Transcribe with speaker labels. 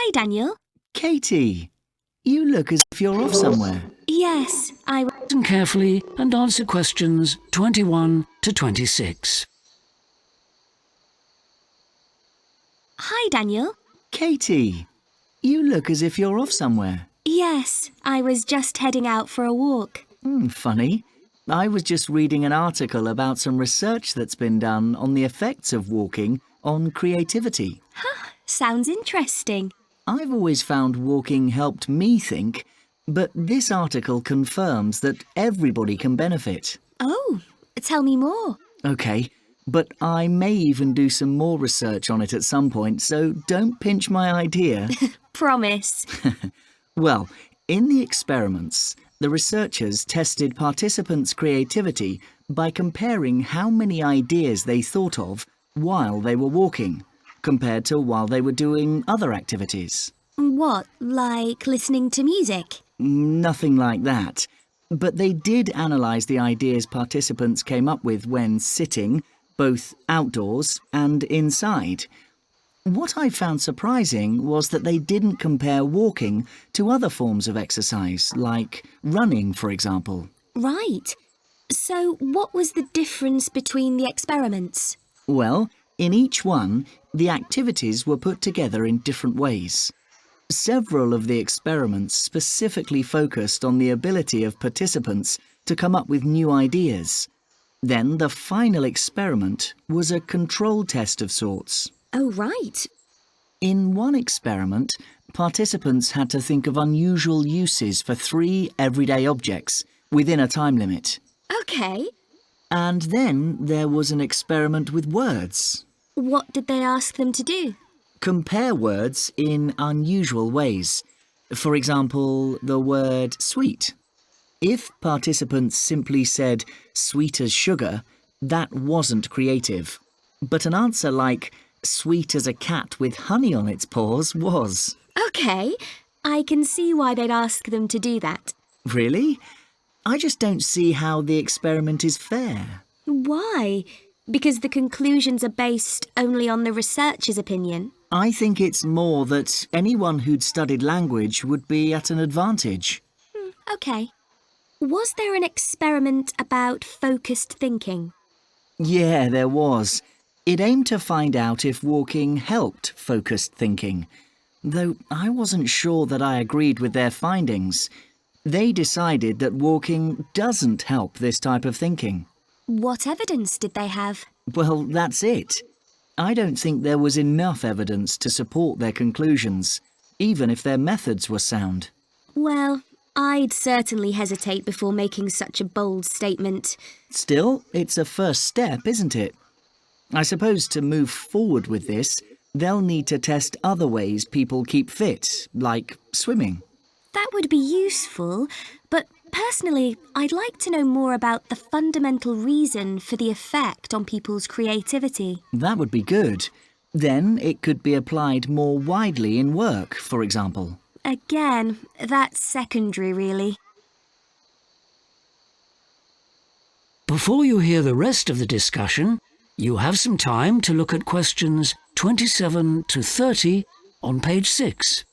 Speaker 1: Hi, Daniel.
Speaker 2: Katie, you look as if you're off somewhere.
Speaker 1: Yes,
Speaker 3: Listen carefully and answer questions 21 to 26.
Speaker 1: Hi, Daniel.
Speaker 2: Katie, you look as if you're off somewhere.
Speaker 1: Yes, I was just heading out for a walk.
Speaker 2: Funny. I was just reading an article about some research that's been done on the effects of walking on creativity.
Speaker 1: Sounds interesting.
Speaker 2: I've always found walking helped me think, but this article confirms that everybody can benefit.
Speaker 1: Oh, tell me more.
Speaker 2: OK, but I may even do some more research on it at some point, so don't pinch my idea.
Speaker 1: Promise.
Speaker 2: Well, in the experiments, the researchers tested participants' creativity by comparing how many ideas they thought of while they were walking, compared to while they were doing other activities.
Speaker 1: What, like listening to music?
Speaker 2: Nothing like that. But they did analyse the ideas participants came up with when sitting, both outdoors and inside. What I found surprising was that they didn't compare walking to other forms of exercise, like running, for example.
Speaker 1: Right. So what was the difference between the experiments?
Speaker 2: Well, in each one, the activities were put together in different ways. Several of the experiments specifically focused on the ability of participants to come up with new ideas. Then the final experiment was a control test of sorts.
Speaker 1: Oh, right.
Speaker 2: In one experiment, participants had to think of unusual uses for 3 everyday objects within a time limit.
Speaker 1: OK.
Speaker 2: And then there was an experiment with words.
Speaker 1: What did they ask them to do?
Speaker 2: Compare words in unusual ways. For example, the word sweet. If participants simply said sweet as sugar, that wasn't creative. But an answer like sweet as a cat with honey on its paws was.
Speaker 1: OK. I can see why they'd ask them to do that.
Speaker 2: Really? I just don't see how the experiment is fair.
Speaker 1: Why? Because the conclusions are based only on the researcher's opinion?
Speaker 2: I think it's more that anyone who'd studied language would be at an advantage.
Speaker 1: OK. Was there an experiment about focused thinking?
Speaker 2: Yeah, there was. It aimed to find out if walking helped focused thinking, though I wasn't sure that I agreed with their findings. They decided that walking doesn't help this type of thinking.
Speaker 1: What evidence did they have?
Speaker 2: Well, that's it. I don't think there was enough evidence to support their conclusions, even if their methods were sound.
Speaker 1: Well, I'd certainly hesitate before making such a bold statement.
Speaker 2: Still, it's a first step, isn't it? I suppose to move forward with this, they'll need to test other ways people keep fit, like swimming.
Speaker 1: That would be useful, but personally, I'd like to know more about the fundamental reason for the effect on people's creativity.
Speaker 2: That would be good. Then it could be applied more widely in work, for example.
Speaker 1: Again, that's secondary, really.
Speaker 3: Before you hear the rest of the discussion, you have some time to look at questions 27 to 30 on page 6.